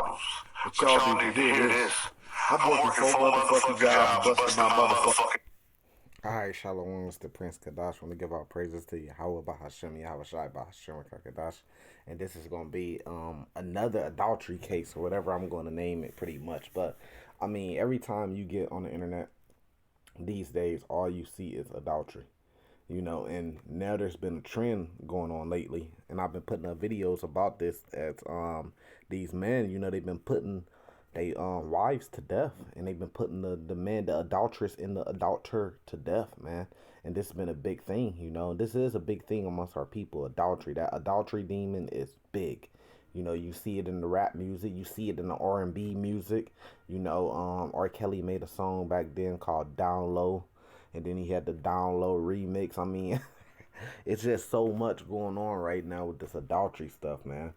albums. But y'all need to hear this. I'm working 4 motherfucking jobs, busting my motherfucking. Alright, Shalom, it's the Prince Kadash. I want to give out praises to Yahweh Bahashem, Yahweh Shai Bahashem Kadash. And this is going to be another adultery case or whatever I'm going to name it pretty much. But, I mean, every time you get on the internet these days, all you see is adultery. You know, and now there's been a trend going on lately. And I've been putting up videos about this as these men, you know, they've been putting they wives to death, and they've been putting the man, the adulteress and the adulterer to death, man. And this has been a big thing, you know. This is a big thing amongst our people, adultery. That adultery demon is big. You know, you see it in the rap music, you see it in the R&B music. You know, R. Kelly made a song back then called Down Low, and then he had the Down Low remix. I mean, it's just so much going on right now with this adultery stuff, man.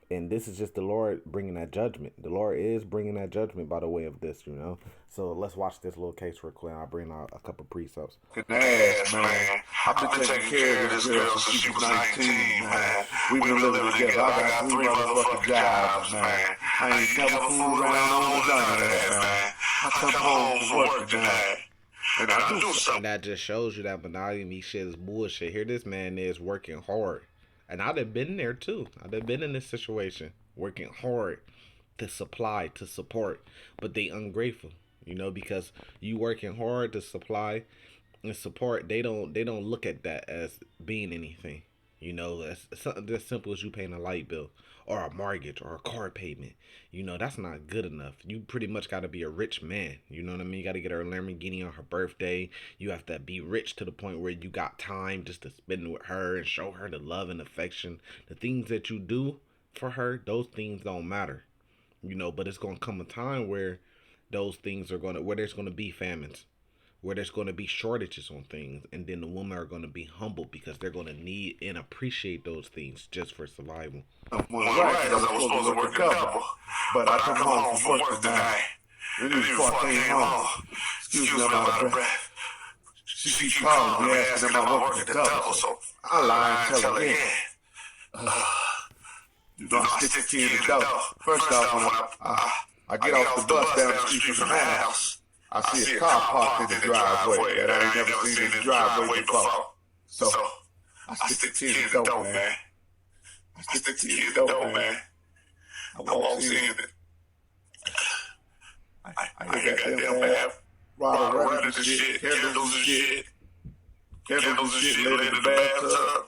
And this is just the Lord bringing that judgment. The Lord is bringing that judgment by the way of this, you know. So let's watch this little case real quick. I'll bring out a couple precepts. Ass, man. I've been taking care of this girl since she was 19, man. We've been living together. I got 3 motherfucking jobs, man. I ain't never fooled around on none of that, man. I come home from work tonight, and I do something. And that just shows you that monogamy shit is bullshit. Here this man is working hard. And I'd have been there too. I'd have been in this situation, working hard to supply, to support, but they ungrateful, you know, because you working hard to supply and support. They don't look at that as being anything, you know. That's something as simple as you paying a light bill or a mortgage or a car payment. You know, that's not good enough. You pretty much got to be a rich man. You know what I mean? You got to get her a Lamborghini on her birthday. You have to be rich to the point where you got time just to spend with her and show her the love and affection. The things that you do for her, those things don't matter. You know, but it's going to come a time where those things are where there's going to be famines, where there's going to be shortages on things, and then the women are going to be humble because they're going to need and appreciate those things just for survival. Right, because I was supposed to work a couple, but I come home from work tonight. And before I came home, excuse me, I'm out of breath. She calling me, asking am I working the double, so I lie and tell her again. You know, I stick the key in the double. First off, when I get off the bus down the street from the house, I see a car parked in the driveway that I ain't never seen in the driveway before. So I stick the key in the door, man. I stick the key in the door, man. I walk in it. I got them man. Running and shit, candles and shit. Candles and shit laid in the bathtub.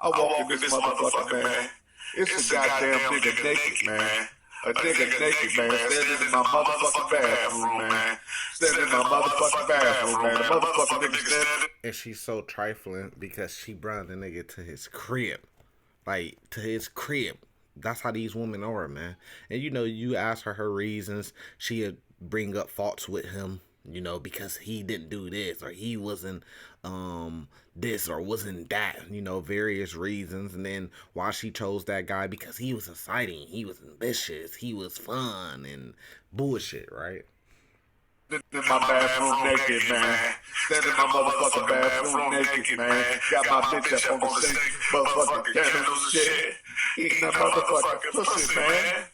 I walk in this motherfucker, man. It's a goddamn nigga naked, man. A nigga naked, man, standing in my motherfucking bathroom, man. Standing in my motherfucking bathroom, man. The motherfucking nigga standing. And she's so trifling because she brought the nigga to his crib. Like, to his crib. That's how these women are, man. And, you know, you ask her reasons. She'd bring up faults with him, you know, because he didn't do this or he wasn't this or wasn't that, you know, various reasons. And then why she chose that guy, because he was exciting, he was ambitious, he was fun and bullshit, right? In my bathroom naked, man. Standing in my motherfucking bathroom naked, man. Got my bitch up on the sink, motherfucking candles and shit. Eating that motherfucking pussy, man.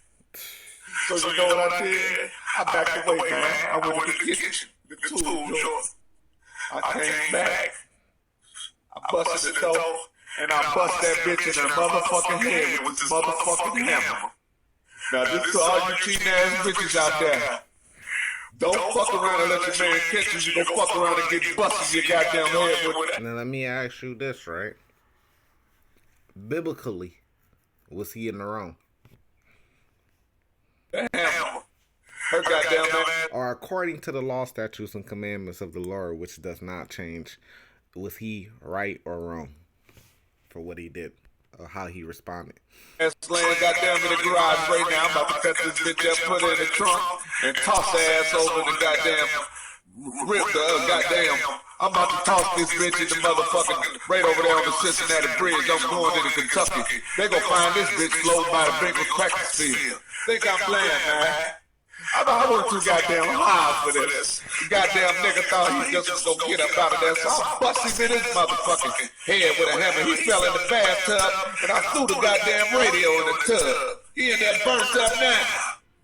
So you know what I did? I backed away, man. I went to the kitchen, the tool drawer. I came back. I busted the door, and I bust that bitch in her motherfucking head with this motherfucking hammer. Now this to all you cheating ass bitches out there. Don't fuck around and let your man catch you. You gon' fuck around and get busted in your goddamn head with it. Now let me ask you this, right? Biblically, was he in the wrong? The hammer. Her goddamn man. Or according to the law, statutes, and commandments of the Lord, which does not change, was he right or wrong for what he did or how he responded? That's laying goddamn in the garage right now. I'm about to cut this bitch up, put her in the trunk, and toss her ass over the goddamn goddamn. I'm about to toss this bitch in the motherfucking right over there on the Cincinnati Bridge. I'm going into Kentucky. They gonna find this bitch floating by the brink of Crackers. Think I'm playing, man. I went too goddamn high for this. The goddamn nigga thought he just was gonna get up out of there, so I bust him in his motherfucking head with a hammer. He fell in the bathtub, and I threw the goddamn radio in the tub. He in there burnt up now.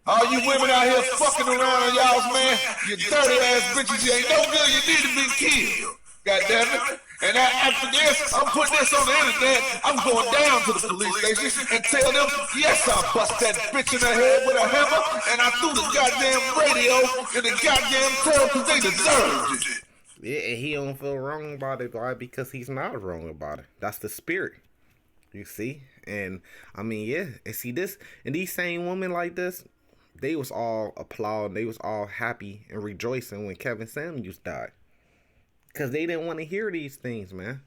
All you women out here fucking around on y'all's man, you dirty ass bitches, you ain't no good, you need to be killed. God damn it. And after this, I'm putting this on the internet. I'm going down to the police station and tell them, yes, I bust that bitch in the head with a hammer, and I threw the goddamn radio in the goddamn tail because they deserved it. Yeah, and he don't feel wrong about it, why? Because he's not wrong about it. That's the spirit. You see? And I mean, yeah, and see this, and these same women like this, they was all applauding, they was all happy and rejoicing when Kevin Samuels died. Because they didn't want to hear these things, man.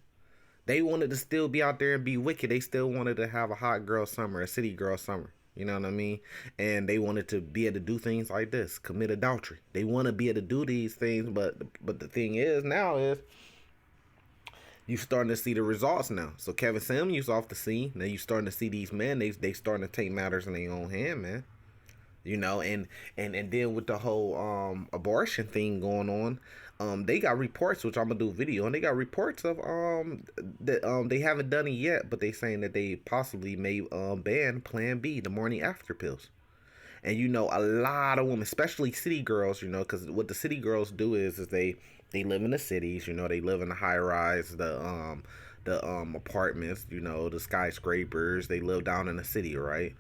They wanted to still be out there and be wicked. They still wanted to have a hot girl summer, a city girl summer. You know what I mean? And they wanted to be able to do things like this, commit adultery. They want to be able to do these things, but the thing is now is you starting to see the results now. So Kevin Samuels off the scene. Now you starting to see these men. They starting to take matters in their own hand, man. You know, and then with the whole abortion thing going on, they got reports, which I'm gonna do a video, and they got reports of that they haven't done it yet, but they saying that they possibly may ban Plan B, the morning after pills. And you know, a lot of women, especially city girls, you know, because what the city girls do is they live in the cities, you know, they live in the high rise, the apartments, you know, the skyscrapers. They live down in the city, right?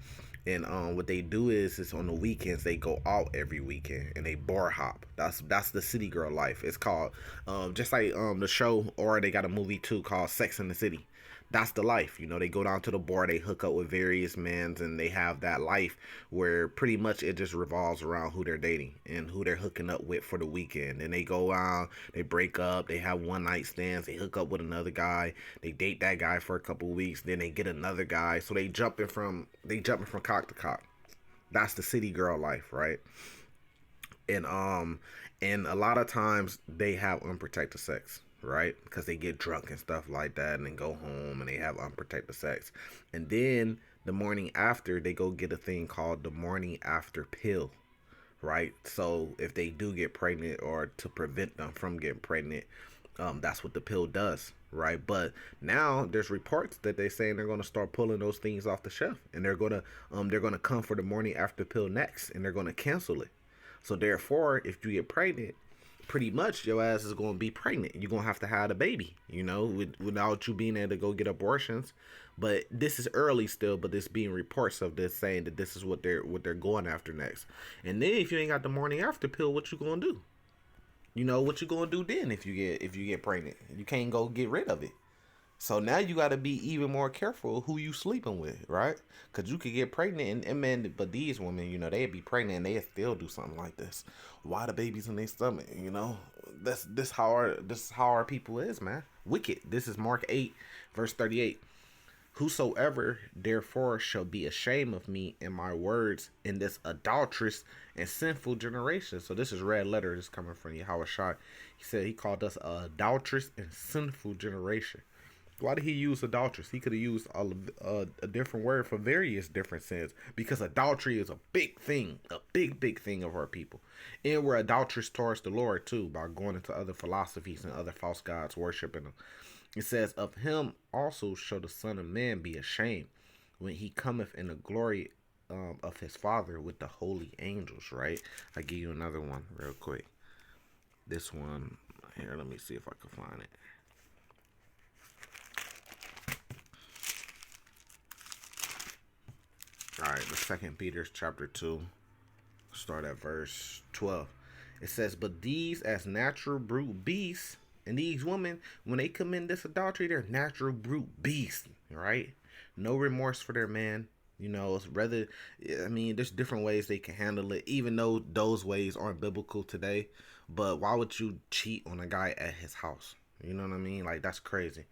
And what they do is on the weekends they go out every weekend and they bar hop. That's the city girl life. It's called just like the show, or they got a movie too called Sex in the City. That's the life. You know, they go down to the bar, they hook up with various men, and they have that life where pretty much it just revolves around who they're dating and who they're hooking up with for the weekend. And they go out, they break up, they have one night stands, they hook up with another guy, they date that guy for a couple of weeks, then they get another guy. So they jumping from cock to cock. That's the city girl life, right? And a lot of times they have unprotected sex, right? Because they get drunk and stuff like that and then go home and they have unprotected sex. And then the morning after, they go get a thing called the morning after pill, right? So if they do get pregnant, or to prevent them from getting pregnant, that's what the pill does, right? But now there's reports that they're saying they're going to start pulling those things off the shelf, and they're going to come for the morning after pill next, and they're going to cancel it. So therefore, if you get pregnant, pretty much your ass is going to be pregnant. You're going to have a baby, you know, without you being able to go get abortions. But this is early still, but there's being reports of this saying that this is what they're going after next. And then if you ain't got the morning after pill, what you going to do? You know, what you going to do then if you get pregnant? You can't go get rid of it. So now you got to be even more careful who you sleeping with, right? Because you could get pregnant, and men, but these women, you know, they'd be pregnant and they'd still do something like this. Why the babies in their stomach, you know? This how our people is, man. Wicked. This is Mark 8, verse 38. Whosoever therefore shall be ashamed of me and my words in this adulterous and sinful generation. So this is red letter. This is coming from Yahweh Shai. He said he called us a adulterous and sinful generation. Why did he use adulteress? He could have used a different word for various different sins, because adultery is a big thing, a big thing of our people. And we're adulterous towards the Lord too, by going into other philosophies and other false gods, worshiping them. It says, of him also shall the Son of Man be ashamed when he cometh in the glory of his Father with the holy angels, right? I give you another one real quick. This one here, let me see if I can find it. All right, the 2 Peter chapter 2, start at verse 12. It says, but these as natural brute beasts, and these women, when they commit this adultery, they're natural brute beasts, right? No remorse for their man. You know, it's rather, I mean, there's different ways they can handle it, even though those ways aren't biblical today. But why would you cheat on a guy at his house? You know what I mean? Like, that's crazy.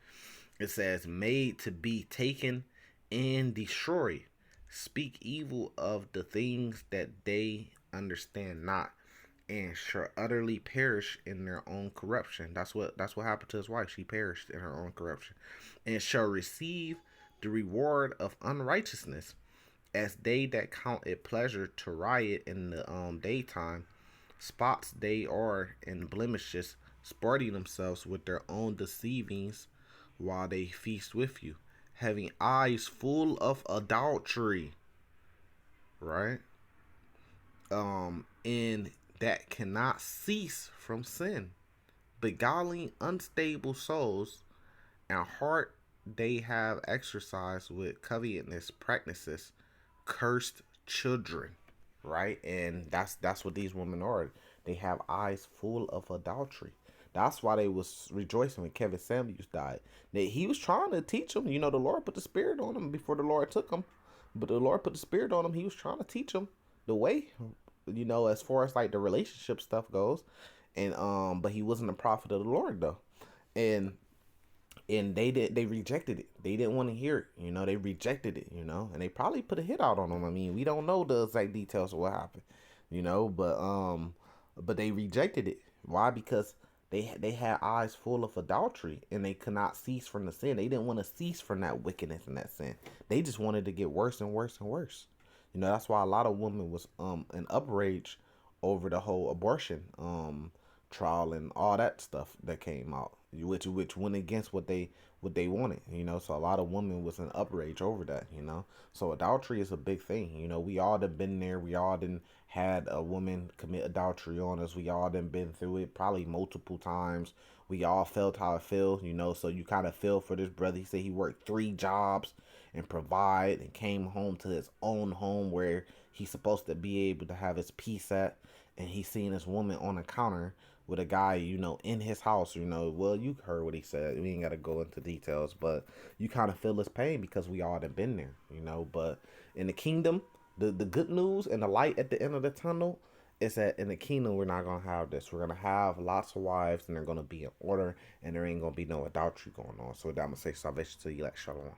It says, made to be taken and destroyed. Speak evil of the things that they understand not, and shall utterly perish in their own corruption. That's what happened to his wife. She perished in her own corruption, and shall receive the reward of unrighteousness, as they that count it pleasure to riot in the daytime. Spots they are and blemishes, sporting themselves with their own deceivings, while they feast with you, having eyes full of adultery, right? and that cannot cease from sin, beguiling unstable souls, and heart they have exercised with covetousness practices, cursed children, right? And that's what these women are. They have eyes full of adultery. That's why they was rejoicing when Kevin Samuels died. That he was trying to teach them. The Lord put the spirit on him before the Lord took him. But the Lord put the spirit on him. He was trying to teach them the way, as far as like the relationship stuff goes. And but he wasn't a prophet of the Lord though. And they rejected it. They didn't want to hear it. They rejected it. And they probably put a hit out on him. I mean, we don't know the exact details of what happened. But they rejected it. Why? Because they had eyes full of adultery and they could not cease from the sin. They didn't want to cease from that wickedness and that sin. They just wanted to get worse and worse and worse. That's why a lot of women was in uprage over the whole abortion trial and all that stuff that came out, which went against what they wanted. So a lot of women was in uprage over that. So adultery is a big thing. We all done been there. We all done had a woman commit adultery on us. We all done been through it probably multiple times. We all felt how it feels. So you kind of feel for this brother. He said he worked 3 jobs and provide and came home to his own home where he's supposed to be able to have his peace at, and he's seeing this woman on a counter with a guy, in his house. Well, you heard what he said. We ain't got to go into details, but you kind of feel his pain because we all have been there. But in the kingdom, the good news and the light at the end of the tunnel is that in the kingdom we're not gonna have this. We're gonna have lots of wives, and they're gonna be in order, and there ain't gonna be no adultery going on. So with that, I'm gonna say salvation to you, like shalom.